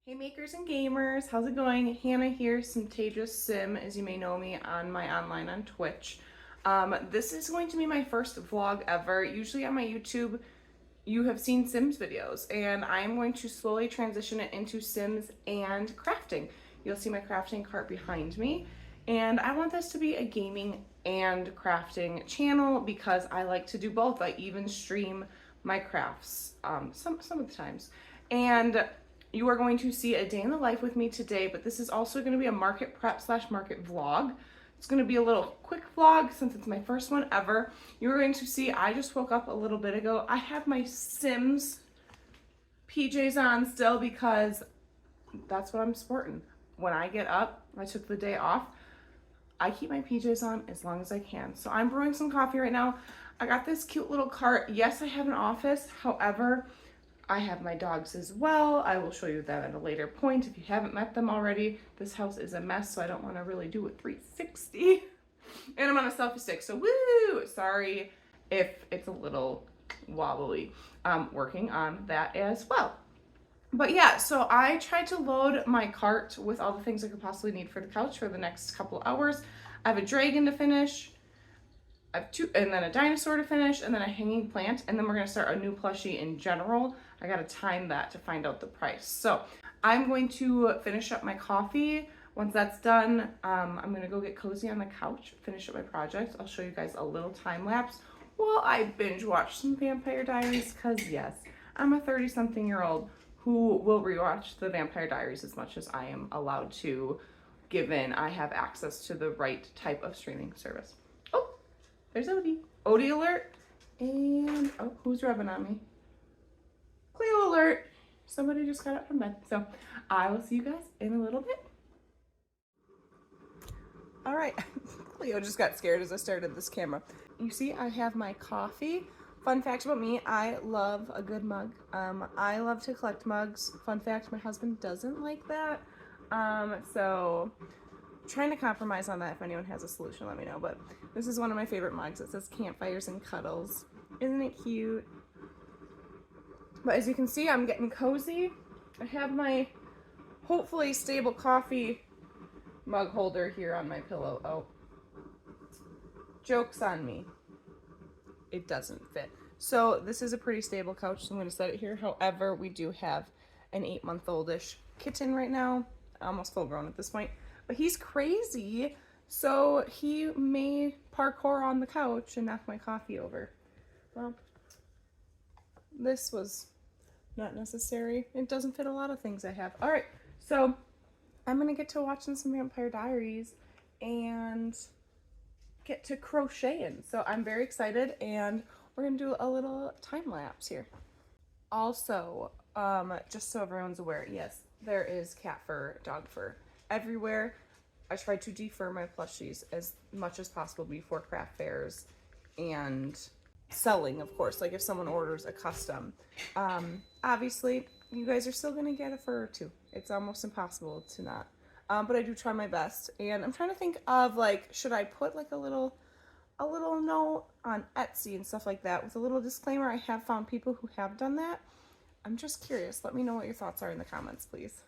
Hey makers and gamers, how's it going? Hannah here, Syntagious Sim, as you may know me on my online on Twitch. This is going to be my first vlog ever. Usually on my YouTube, you have seen Sims videos, and I'm going to slowly transition it into Sims and crafting. You'll see my crafting cart behind me, and I want this to be a gaming and crafting channel because I like to do both. I even stream my crafts some of the times. And you are going to see a day in the life with me today, but this is also going to be a market prep / market vlog. It's going to be a little quick vlog since it's my first one ever. You're going to see I just woke up a little bit ago. I have my Sims PJs on still because that's what I'm sporting. When I get up, I took the day off. I keep my PJs on as long as I can. So I'm brewing some coffee right now. I got this cute little cart. Yes, I have an office. However, I have my dogs as well. I will show you that at a later point if you haven't met them already. This house is a mess, so I don't want to really do a 360. And I'm on a selfie stick, so woo! Sorry if it's a little wobbly. Working on that as well. But yeah, so I tried to load my cart with all the things I could possibly need for the couch for the next couple hours. I have a dragon to finish. I have two, and then a dinosaur to finish, and then a hanging plant, and then we're gonna start a new plushie in general. I gotta time that to find out the price. So I'm going to finish up my coffee. Once that's done, I'm gonna go get cozy on the couch, finish up my project. I'll show you guys a little time lapse while I binge watch some Vampire Diaries, cause yes, I'm a 30-something-year-old who will rewatch the Vampire Diaries as much as I am allowed to, given I have access to the right type of streaming service. Oh, there's Odie. Odie alert. And, oh, who's rubbing on me? Cleo alert. Somebody just got up from bed. So I will see you guys in a little bit. All right. Cleo just got scared as I started this camera. You see, I have my coffee. Fun fact about me, I love a good mug. I love to collect mugs. Fun fact, my husband doesn't like that. So trying to compromise on that. If anyone has a solution, let me know. But this is one of my favorite mugs. It says Campfires and Cuddles. Isn't it cute? But as you can see, I'm getting cozy. I have my hopefully stable coffee mug holder here on my pillow. Oh, joke's on me. It doesn't fit. So this is a pretty stable couch, so I'm going to set it here. However, we do have an 8-month-old-ish kitten right now, almost full grown at this point. But he's crazy, so he may parkour on the couch and knock my coffee over. Well, this was not necessary. It doesn't fit a lot of things I have. All right, so I'm gonna get to watching some Vampire Diaries and get to crocheting. So I'm very excited, and we're gonna do a little time lapse here. Also, just so everyone's aware, yes, there is cat fur, dog fur everywhere. I try to defur my plushies as much as possible before craft fairs and selling, of course, like if someone orders a custom. Obviously, you guys are still gonna get a fur or two. It's almost impossible to not. But I do try my best, and I'm trying to think of, like, should I put like a little note on Etsy and stuff like that with a little disclaimer. I have found people who have done that. I'm just curious. Let me know what your thoughts are in the comments, please.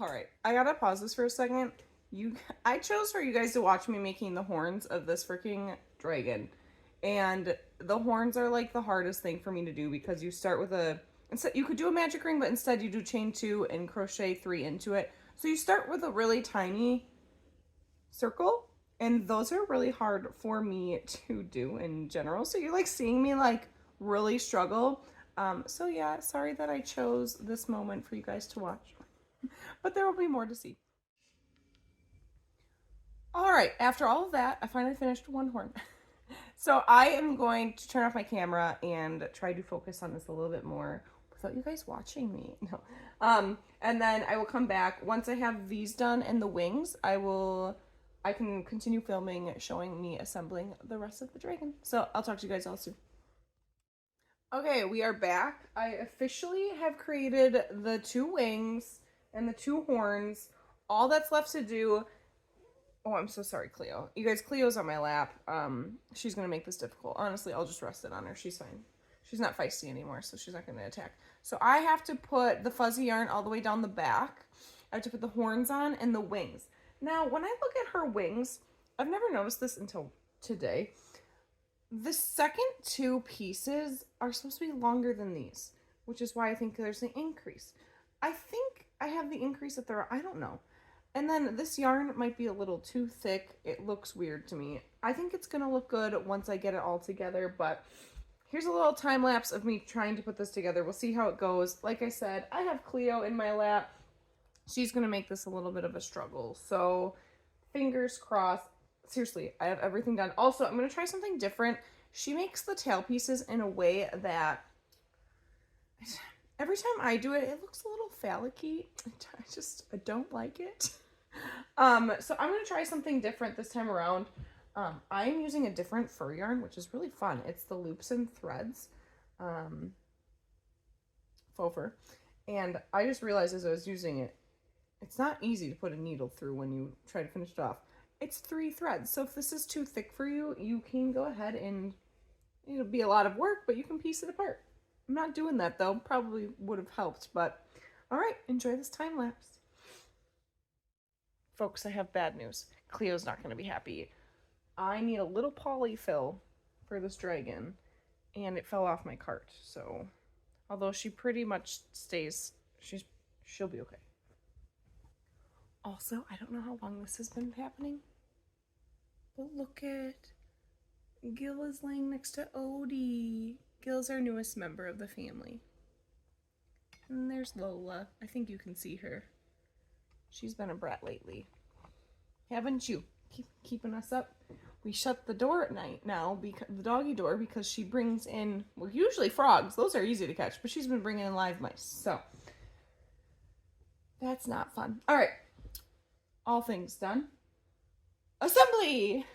Alright, I gotta pause this for a second. I chose for you guys to watch me making the horns of this freaking dragon. And the horns are like the hardest thing for me to do because you start with you could do a magic ring, but instead you do chain 2 and crochet 3 into it. So you start with a really tiny circle, and those are really hard for me to do in general. So you're like seeing me like really struggle. So yeah, sorry that I chose this moment for you guys to watch. But there will be more to see. All right, after all of that, I finally finished one horn. So I am going to turn off my camera and try to focus on this a little bit more without you guys watching me. No. And then I will come back once I have these done and the wings. I can continue filming showing me assembling the rest of the dragon. So I'll talk to you guys all soon. Okay, we are back. I officially have created the 2 wings and the 2 horns. All that's left to do... Oh, I'm so sorry, Cleo. You guys, Cleo's on my lap. She's gonna make this difficult. Honestly, I'll just rest it on her. She's fine. She's not feisty anymore, so she's not gonna attack. So I have to put the fuzzy yarn all the way down the back. I have to put the horns on and the wings. Now, when I look at her wings, I've never noticed this until today. The second 2 pieces are supposed to be longer than these, which is why I think there's an increase. I think I have the increase at the... I don't know. And then this yarn might be a little too thick. It looks weird to me. I think it's going to look good once I get it all together, but here's a little time lapse of me trying to put this together. We'll see how it goes. Like I said, I have Cleo in my lap. She's going to make this a little bit of a struggle. So fingers crossed. Seriously, I have everything done. Also, I'm going to try something different. She makes the tail pieces in a way that every time I do it, it looks a little phallic-y. I don't like it. So I'm going to try something different this time around. I'm using a different fur yarn, which is really fun. It's the Loops and Threads faux fur. And I just realized as I was using it, it's not easy to put a needle through when you try to finish it off. It's 3 threads. So if this is too thick for you, you can go ahead and it'll be a lot of work, but you can piece it apart. I'm not doing that though. Probably would have helped, but all right, enjoy this time lapse. Folks, I have bad news. Cleo's not going to be happy. I need a little polyfill for this dragon, and it fell off my cart. So, although she pretty much stays, she'll be okay. Also, I don't know how long this has been happening, but look at Gil is laying next to Odie. Gil's our newest member of the family. And there's Lola. I think you can see her. She's been a brat lately. Haven't you? Keeping us up. We shut the door at night now, because the doggy door, because she brings in, well, usually frogs. Those are easy to catch, but she's been bringing in live mice. So that's not fun. All right. All things done. Assembly!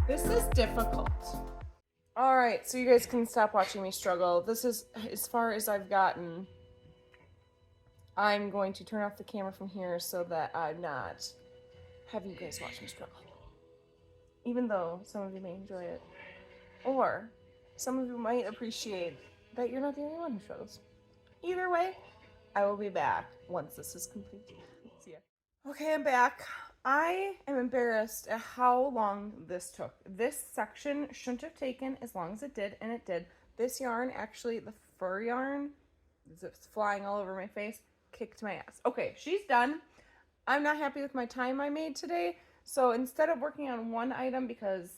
This is difficult. All right, so you guys can stop watching me struggle. This is as far as I've gotten. I'm going to turn off the camera from here so that I'm not having you guys watch me struggle. Even though some of you may enjoy it. Or some of you might appreciate that you're not the only one who struggles. Either way, I will be back once this is complete. See ya. Okay, I'm back. I am embarrassed at how long this took. This section shouldn't have taken as long as it did, and it did. This yarn, actually, the fur yarn, it's flying all over my face, kicked my ass. Okay, she's done. I'm not happy with my time I made today, so instead of working on one item, because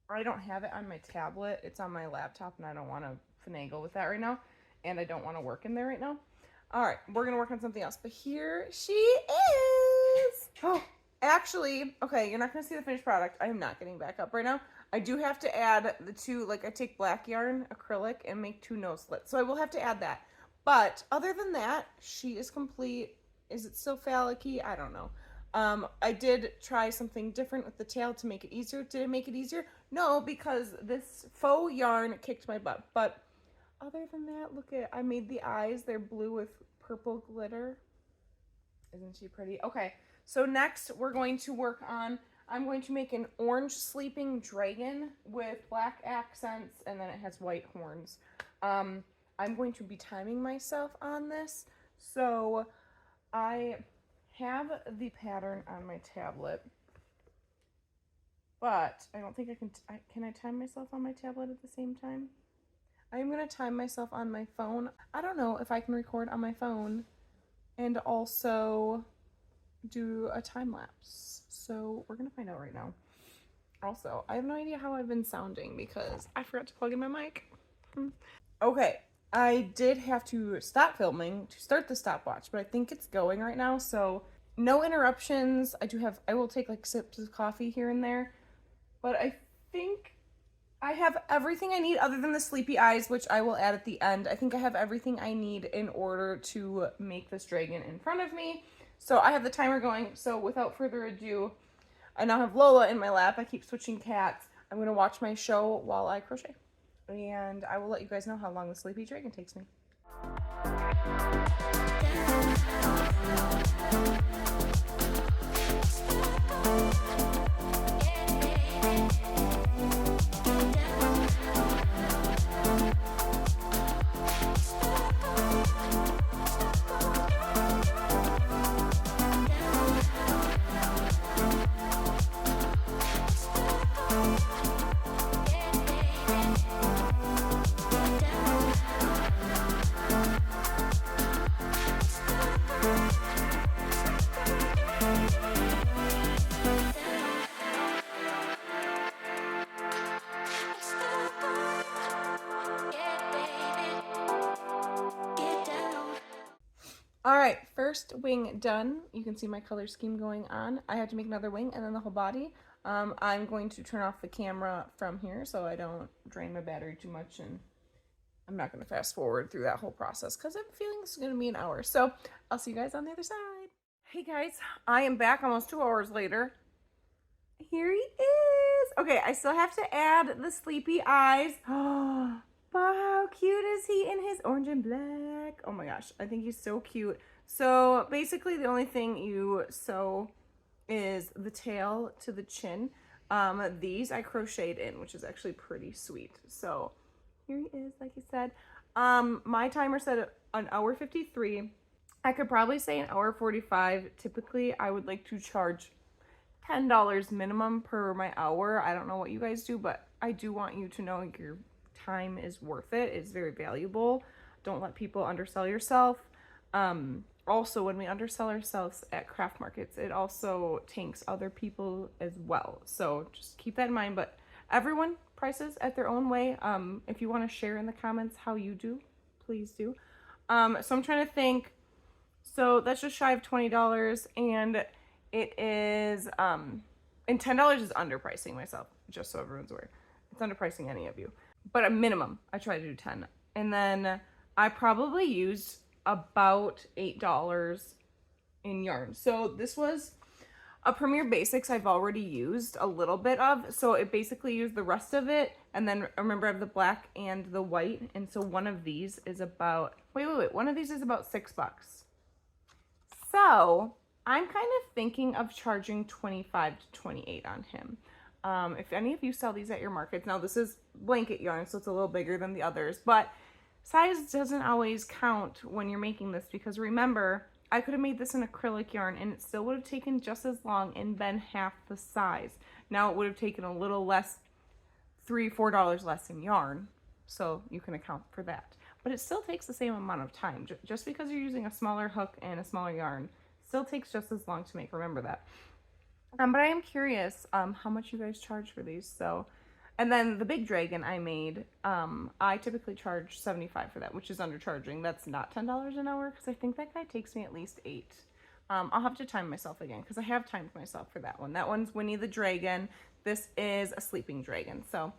I don't have it on my tablet, it's on my laptop, and I don't want to finagle with that right now, and I don't want to work in there right now. All right, we're going to work on something else, but here she is. Oh, actually, okay, you're not going to see the finished product. I am not getting back up right now. I do have to add the 2, like I take black yarn, acrylic, and make 2 nose slits. So I will have to add that. But other than that, she is complete. Is it still phallic-y? I don't know. I did try something different with the tail to make it easier. Did it make it easier? No, because this faux yarn kicked my butt. But other than that, look at, I made the eyes. They're blue with purple glitter. Isn't she pretty? Okay, So next we're going to work on, I'm going to make an orange sleeping dragon with black accents, and then it has white horns. I'm going to be timing myself on this. So I have the pattern on my tablet, but I don't think can I time myself on my tablet at the same time? I am going to time myself on my phone. I don't know if I can record on my phone and also do a time lapse. So we're going to find out right now. Also, I have no idea how I've been sounding because I forgot to plug in my mic. Okay, I did have to stop filming to start the stopwatch, but I think it's going right now, so no interruptions. I will take like sips of coffee here and there, but I think I have everything I need other than the sleepy eyes, which I will add at the end. I think I have everything I need in order to make this dragon in front of me. So I have the timer going, so without further ado, I now have Lola in my lap. I keep switching cats. I'm going to watch my show while I crochet. And I will let you guys know how long the sleepy dragon takes me. All right, first wing done. You can see my color scheme going on. I have to make another wing and then the whole body. I'm going to turn off the camera from here so I don't drain my battery too much, and I'm not going to fast forward through that whole process because I'm feeling this is going to be an hour. So I'll see you guys on the other side. Hey guys, I am back almost 2 hours later. Here he is. Okay, I still have to add the sleepy eyes. Oh, how cute is he in his orange and black? Oh my gosh, I think he's so cute. So basically the only thing you sew is the tail to the chin. These I crocheted in, which is actually pretty sweet. So here he is, like I said. My timer said an hour 53. I could probably say an hour 45. Typically, I would like to charge $10 minimum per my hour. I don't know what you guys do, but I do want you to know your time is worth it. It's very valuable. Don't let people undersell yourself. Also, when we undersell ourselves at craft markets, it also tanks other people as well. So just keep that in mind. But everyone prices at their own way. If you want to share in the comments how you do, please do. So I'm trying to think. So that's just shy of $20, and it is, and $10 is underpricing myself, just so everyone's aware. It's underpricing any of you. But a minimum, I try to do 10. And then I probably used about $8 in yarn. So this was a Premier Basics I've already used a little bit of. So it basically used the rest of it. And then remember I have the black and the white. And so one of these is about, wait. One of these is about $6. So I'm kind of thinking of charging $25 to $28 on him. If any of you sell these at your markets, now this is blanket yarn, so it's a little bigger than the others, but size doesn't always count when you're making this, because remember, I could have made this in acrylic yarn and it still would have taken just as long and been half the size. Now it would have taken a little less, $3, $4 less in yarn, so you can account for that. But it still takes the same amount of time. Just because you're using a smaller hook and a smaller yarn, still takes just as long to make, remember that. But I am curious how much you guys charge for these. So, and then the big dragon I made, I typically charge $75 for that, which is undercharging. That's not $10 an hour, because I think that guy takes me at least 8. I'll have to time myself again, because I have timed myself for that one. That one's Winnie the Dragon. This is a sleeping dragon. So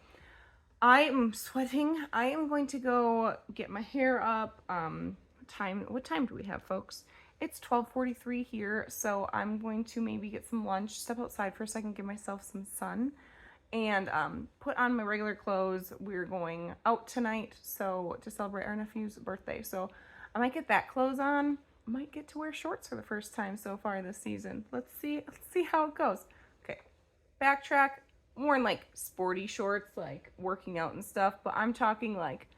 I am sweating. I am going to go get my hair up. What time do we have, folks? It's 12:43 here, so I'm going to maybe get some lunch, step outside for a second, give myself some sun, and put on my regular clothes. We're going out tonight, so to celebrate our nephew's birthday. So I might get that clothes on, might get to wear shorts for the first time so far this season. Let's see how it goes. Okay, backtrack. Worn like sporty shorts, like working out and stuff, but I'm talking like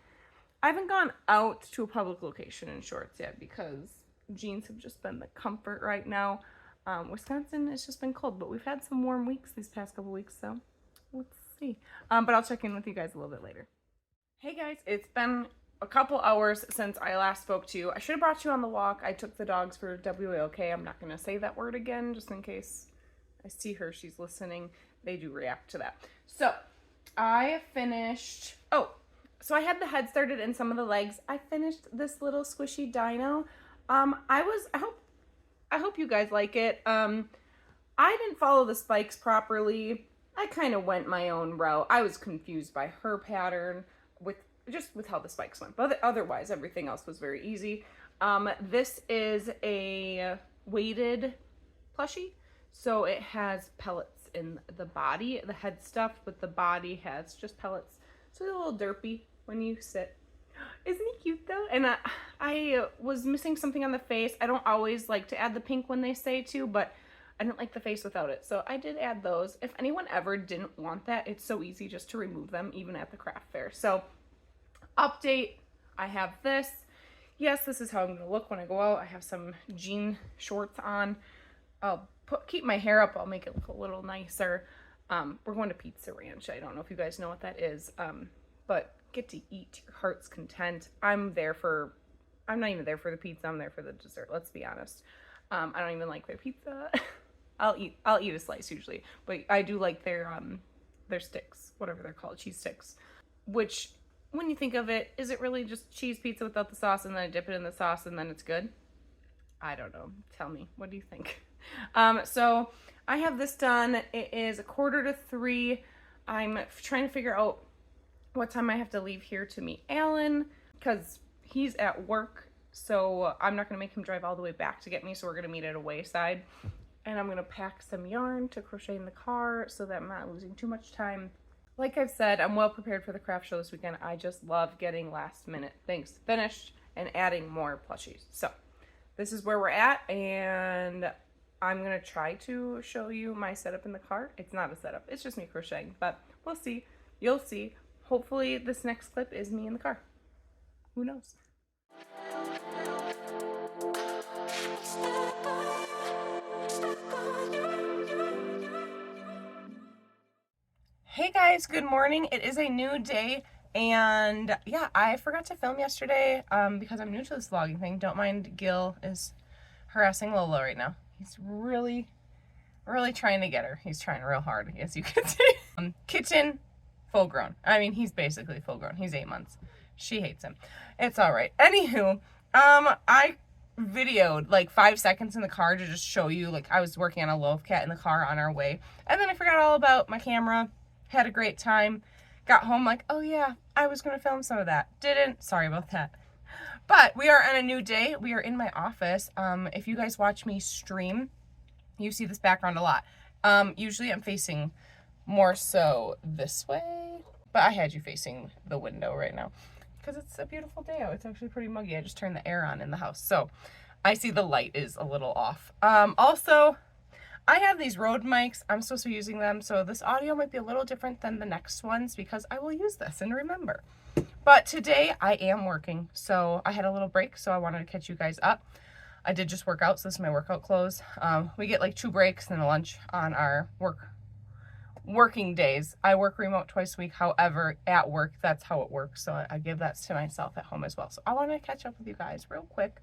I haven't gone out to a public location in shorts yet because jeans have just been the comfort right now. Wisconsin, it's just been cold, but we've had some warm weeks these past couple weeks, so let's see. But I'll check in with you guys a little bit later. Hey guys, it's been a couple hours since I last spoke to you. I should have brought you on the walk. I took the dogs for WALK. I'm not going to say that word again just in case I see her, she's listening. They do react to that. So I finished, so I had the head started and some of the legs. I finished this little squishy dino. I hope you guys like it. I didn't follow the spikes properly. I kind of went my own route. I was confused by her pattern with how the spikes went, but otherwise everything else was very easy. This is a weighted plushie, so it has pellets in the body, the head stuff, but the body has just pellets, so it's a little derpy when you sit. Isn't he cute though? And I was missing something on the face. I don't always like to add the pink when they say to, but I didn't like the face without it, so I did add those. If anyone ever didn't want that, it's so easy just to remove them, even at the craft fair. So update, I have this. Yes, this is how I'm gonna look when I go out. I have some jean shorts on. I'll keep my hair up. I'll make it look a little nicer. We're going to Pizza Ranch. I don't know if you guys know what that is, but get to eat to your heart's content. I'm not even there for the pizza. I'm there for the dessert. Let's be honest. I don't even like their pizza. I'll eat a slice usually, but I do like their sticks, whatever they're called, cheese sticks, which when you think of it, is it really just cheese pizza without the sauce and then I dip it in the sauce and then it's good? I don't know. Tell me. What do you think? So I have this done. It is 2:45. I'm trying to figure out what time I have to leave here to meet Alan because he's at work. So I'm not going to make him drive all the way back to get me. So we're going to meet at a wayside. And I'm going to pack some yarn to crochet in the car so that I'm not losing too much time. Like I've said, I'm well prepared for the craft show this weekend. I just love getting last minute things finished and adding more plushies. So this is where we're at, and I'm going to try to show you my setup in the car. It's not a setup. It's just me crocheting, but we'll see. You'll see. Hopefully this next clip is me in the car. Who knows? Hey guys, good morning. It is a new day, and yeah, I forgot to film yesterday because I'm new to this vlogging thing. Don't mind Gil is harassing Lola right now. He's really trying to get her. He's trying real hard, as you can see. Kitten, full grown. I mean, he's basically full grown. He's 8 months. She hates him. It's all right. Anywho, I videoed like 5 seconds in the car to just show you, like, I was working on a loaf cat in the car on our way, and then I forgot all about my camera. Had a great time. Got home like, oh yeah, I was going to film some of that. Didn't. Sorry about that. But we are on a new day. We are in my office. If you guys watch me stream, you see this background a lot. Usually I'm facing more so this way, but I had you facing the window right now because it's a beautiful day out. It's actually pretty muggy. I just turned the air on in the house, so I see the light is a little off. Also, I have these Rode mics. I'm supposed to be using them, so this audio might be a little different than the next ones because I will use this and remember. But today I am working, so I had a little break, so I wanted to catch you guys up. I did just work out, so this is my workout clothes. We get like 2 breaks and a lunch on our working days. I work remote twice a week. However, at work, that's how it works, so I give that to myself at home as well. So I want to catch up with you guys real quick.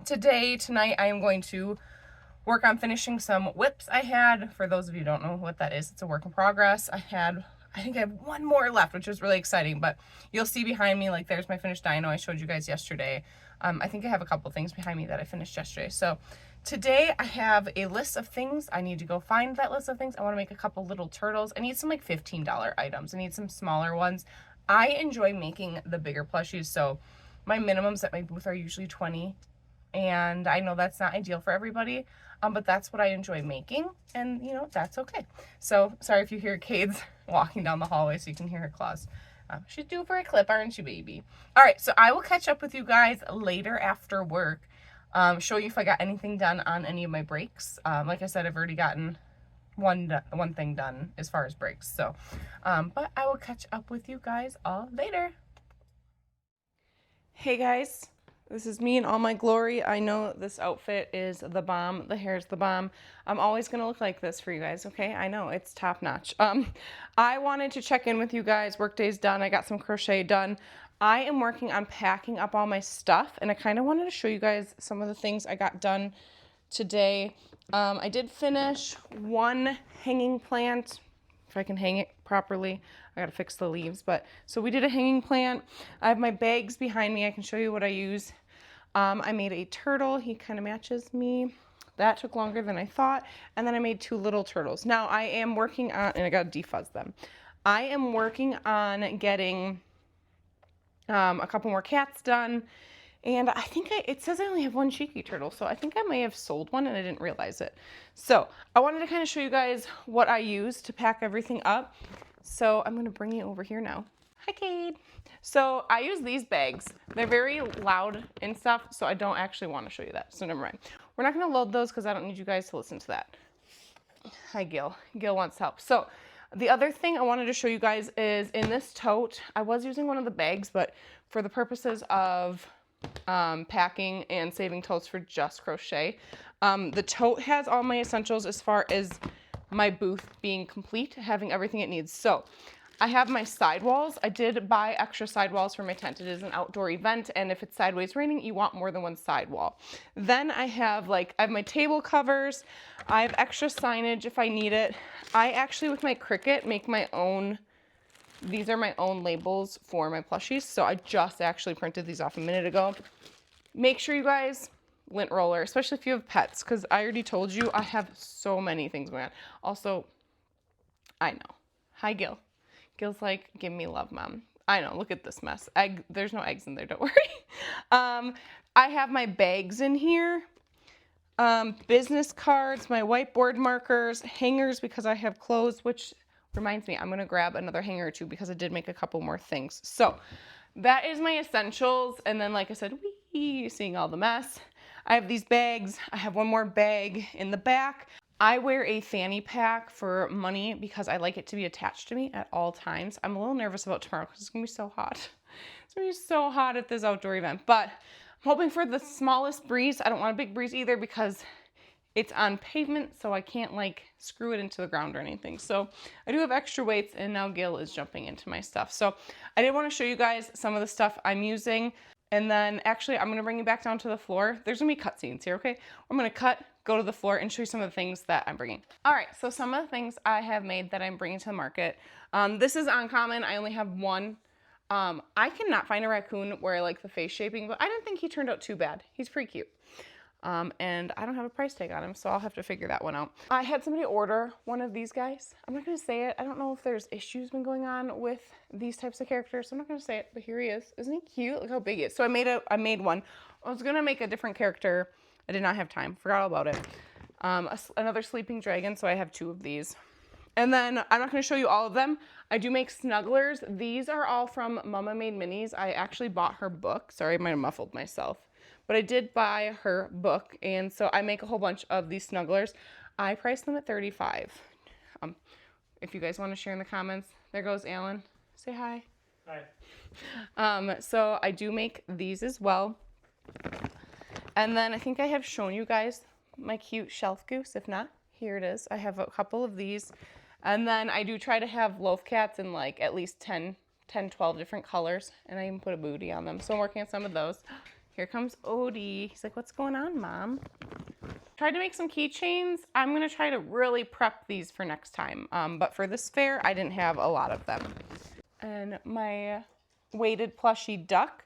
Tonight, I am going to work on finishing some whips I had. For those of you who don't know what that is, it's a work in progress. I think I have 1 more left, which is really exciting, but you'll see behind me, like, there's my finished dino I showed you guys yesterday. I think I have a couple things behind me that I finished yesterday. So today I have a list of things. I need to go find that list of things. I want to make a couple little turtles. I need some like $15 items. I need some smaller ones. I enjoy making the bigger plushies, so my minimums at my booth are usually 20, and I know that's not ideal for everybody. But that's what I enjoy making, and you know, that's okay. So sorry if you hear Cade's walking down the hallway so you can hear her claws. She's due for a clip, aren't you, baby? All right, so I will catch up with you guys later after work. Show you if I got anything done on any of my breaks. Like I said, I've already gotten one thing done as far as breaks. So, but I will catch up with you guys all later. Hey guys, this is me in all my glory. I know this outfit is the bomb. The hair is the bomb. I'm always gonna look like this for you guys, okay? I know, it's top notch. I wanted to check in with you guys. Workday's done. I got some crochet done. I am working on packing up all my stuff, and I kind of wanted to show you guys some of the things I got done today. I did finish one hanging plant, if I can hang it properly. I gotta fix the leaves, but so we did a hanging plant. I have my bags behind me. I can show you what I use. I made a turtle. He kind of matches me. That took longer than I thought. And then I made 2 little turtles. Now I am working on, and I gotta defuzz them. I am working on getting a couple more cats done. And I think it says I only have 1 cheeky turtle, so I think I may have sold one and I didn't realize it. So I wanted to kind of show you guys what I use to pack everything up. So I'm gonna bring you over here now. Hi, Cade. So I use these bags. They're very loud and stuff, so I don't actually want to show you that, so never mind. We're not gonna load those because I don't need you guys to listen to that. Hi, Gil. Gil wants help. So the other thing I wanted to show you guys is in this tote, I was using one of the bags, but for the purposes of packing and saving totes for just crochet, the tote has all my essentials as far as my booth being complete, having everything it needs. So I have my sidewalls. I did buy extra sidewalls for my tent. It is an outdoor event, and if it's sideways raining, you want more than 1 sidewall. Then I have I have my table covers. I have extra signage if I need it. I actually, with my Cricut, make my own. These are my own labels for my plushies. So I just actually printed these off a minute ago. Make sure you guys lint roller, especially if you have pets, because I already told you I have so many things going on. Also, I know. Hi, Gil. Gil's like, give me love, Mom. I know, look at this mess. There's no eggs in there, don't worry. I have my bags in here, business cards, my whiteboard markers, hangers because I have clothes, which reminds me, I'm gonna grab another hanger or 2 because I did make a couple more things. So that is my essentials. And then, like I said, wee, seeing all the mess. I have these bags. I have one more bag in the back. I wear a fanny pack for money because I like it to be attached to me at all times. I'm a little nervous about tomorrow because it's gonna be so hot. It's gonna be so hot at this outdoor event, but I'm hoping for the smallest breeze. I don't want a big breeze either because it's on pavement, so I can't screw it into the ground or anything. So I do have extra weights, and now Gil is jumping into my stuff. So I did want to show you guys some of the stuff I'm using. And then actually, I'm going to bring you back down to the floor. There's going to be cut scenes here, okay? I'm going to cut, go to the floor, and show you some of the things that I'm bringing. All right, so some of the things I have made that I'm bringing to the market. This is uncommon. I only have one. I cannot find a raccoon where I like the face shaping, but I didn't think he turned out too bad. He's pretty cute. And I don't have a price tag on him, so I'll have to figure that one out. I had somebody order one of these guys. I'm not going to say it. I don't know if there's issues been going on with these types of characters, so I'm not going to say it, but here he is. Isn't he cute? Look how big he is. So I made one. I was going to make a different character. I did not have time. Forgot all about it. Another sleeping dragon, so I have 2 of these. And then I'm not going to show you all of them. I do make snugglers. These are all from Mama Made Minis. I actually bought her book. Sorry, I might have muffled myself. But I did buy her book, and so I make a whole bunch of these snugglers. I priced them at $35. If you guys want to share in the comments, there goes Alan. Say hi. Hi. So I do make these as well. And then I think I have shown you guys my cute shelf goose. If not, here it is. I have a couple of these. And then I do try to have loaf cats in at least 10, 12 different colors. And I even put a booty on them. So I'm working on some of those. Here comes Odie. He's like, what's going on, Mom? Tried to make some keychains. I'm going to try to really prep these for next time. But for this fair, I didn't have a lot of them. And my weighted plushie duck,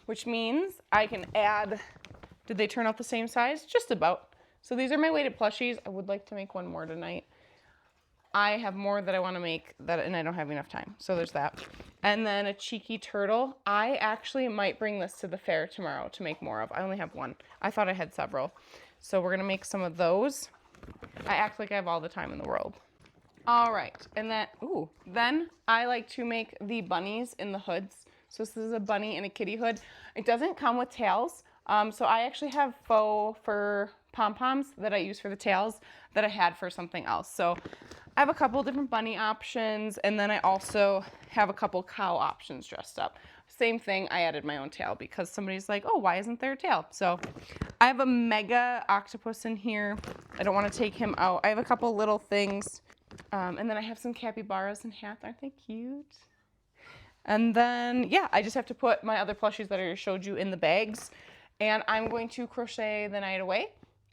which means I can add, did they turn out the same size? Just about. So these are my weighted plushies. I would like to make one more tonight. I have more that I want to make, and I don't have enough time. So there's that. And then a cheeky turtle. I actually might bring this to the fair tomorrow to make more of. I only have one. I thought I had several. So we're going to make some of those. I act like I have all the time in the world. All right, and then I like to make the bunnies in the hoods. So this is a bunny and a kitty hood. It doesn't come with tails, so I actually have faux fur pom-poms that I use for the tails that I had for something else. So I have a couple different bunny options, and then I also have a couple cow options dressed up. Same thing, I added my own tail because somebody's like, oh, why isn't there a tail? So I have a mega octopus in here. I don't want to take him out. I have a couple little things. And then I have some capybaras and hats. Aren't they cute? And then, yeah, I just have to put my other plushies that I showed you in the bags. And I'm going to crochet the night away.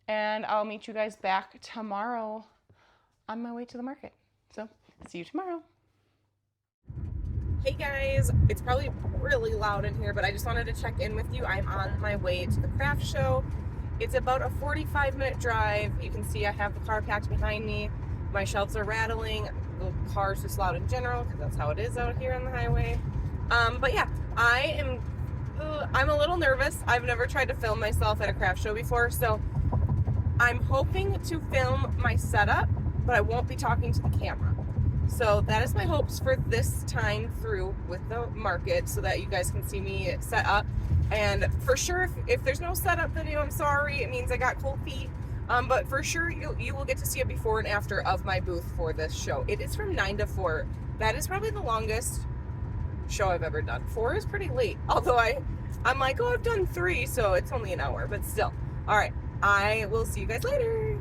And I'll meet you guys back tomorrow on my way to the market. So, see you tomorrow. Hey guys, it's probably really loud in here, but I just wanted to check in with you. I'm on my way to the craft show. It's about a 45-minute drive. You can see I have the car packed behind me. My shelves are rattling. The car's just loud in general because that's how it is out here on the highway. But yeah, I'm a little nervous. I've never tried to film myself at a craft show before, so I'm hoping to film my setup, but I won't be talking to the camera. So that is my hopes for this time through with the market so that you guys can see me set up. And for sure, if there's no setup video, I'm sorry. It means I got cold feet. But for sure, you will get to see a before and after of my booth for this show. It is from 9 to 4. That is probably the longest show I've ever done. 4 is pretty late. Although I'm like, oh, I've done 3, so it's only an hour. But still. All right. I will see you guys later.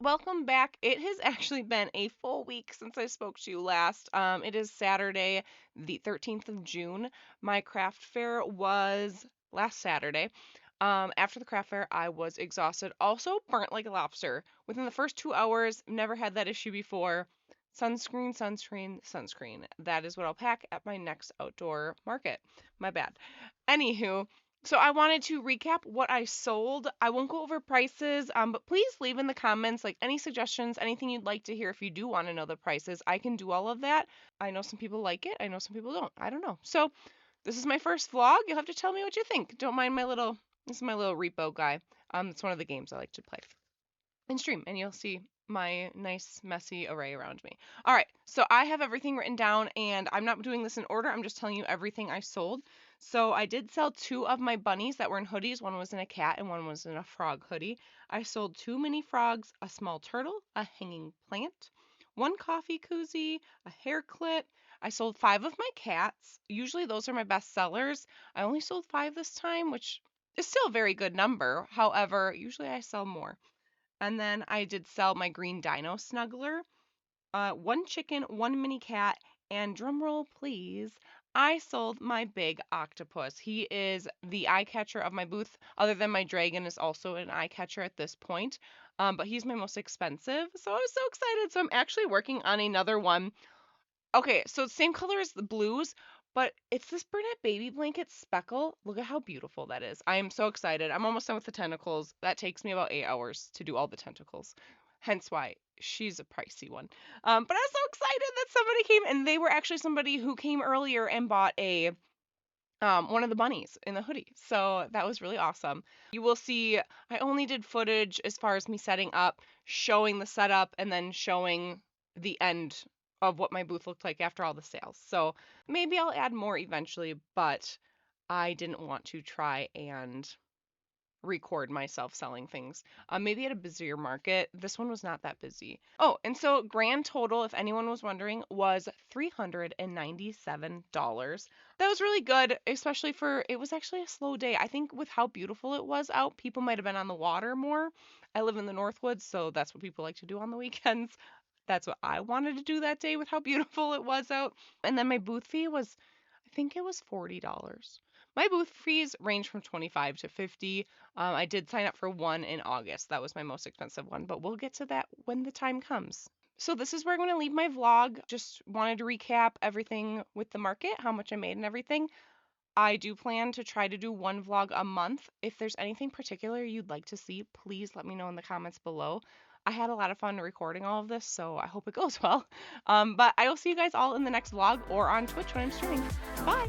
Welcome back. It has actually been a full week since I spoke to you last. It is Saturday, the 13th of June. My craft fair was last Saturday. After the craft fair, I was exhausted. Also burnt like a lobster. Within the first 2 hours, never had that issue before. Sunscreen, sunscreen, sunscreen. That is what I'll pack at my next outdoor market. My bad. Anywho, so I wanted to recap what I sold. I won't go over prices, but please leave in the comments like any suggestions, anything you'd like to hear if you do want to know the prices. I can do all of that. I know some people like it. I know some people don't. I don't know. So this is my first vlog. You'll have to tell me what you think. Don't mind this is my little repo guy. It's one of the games I like to play and stream, and you'll see my nice messy array around me. All right, so I have everything written down, and I'm not doing this in order. I'm just telling you everything I sold. So I did sell 2 of my bunnies that were in hoodies. One was in a cat and one was in a frog hoodie. I sold 2 mini frogs, a small turtle, a hanging plant, 1 coffee koozie, a hair clip. I sold 5 of my cats. Usually those are my best sellers. I only sold 5 this time, which is still a very good number. However, usually I sell more. And then I did sell my green dino snuggler, 1 chicken, 1 mini cat, and drumroll please, I sold my big octopus. He is the eye catcher of my booth, other than my dragon is also an eye catcher at this point. But he's my most expensive, so I was so excited. So I'm actually working on another one. Okay, so same color as the blues, but it's this brunette baby blanket speckle. Look at how beautiful that is. I am so excited. I'm almost done with the tentacles. That takes me about 8 hours to do all the tentacles. hence why she's a pricey one. But I was so excited that somebody came, and they were actually somebody who came earlier and bought a one of the bunnies in the hoodie. So that was really awesome. You will see I only did footage as far as me setting up, showing the setup, and then showing the end of what my booth looked like after all the sales. So maybe I'll add more eventually, but I didn't want to try and record myself selling things. Maybe at a busier market. This one was not that busy. Oh, and so grand total, if anyone was wondering, was $397. That was really good, especially for it was actually a slow day. I think with how beautiful it was out, people might have been on the water more. I live in the Northwoods, so that's what people like to do on the weekends. That's what I wanted to do that day with how beautiful it was out. And then my booth fee was, I think it was $40. My booth fees range from 25 to 50. I did sign up for one in August. That was my most expensive one, but we'll get to that when the time comes. So this is where I'm going to leave my vlog. Just wanted to recap everything with the market, how much I made and everything. I do plan to try to do one vlog a month. If there's anything particular you'd like to see, please let me know in the comments below. I had a lot of fun recording all of this, so I hope it goes well. But I will see you guys all in the next vlog or on Twitch when I'm streaming. Bye!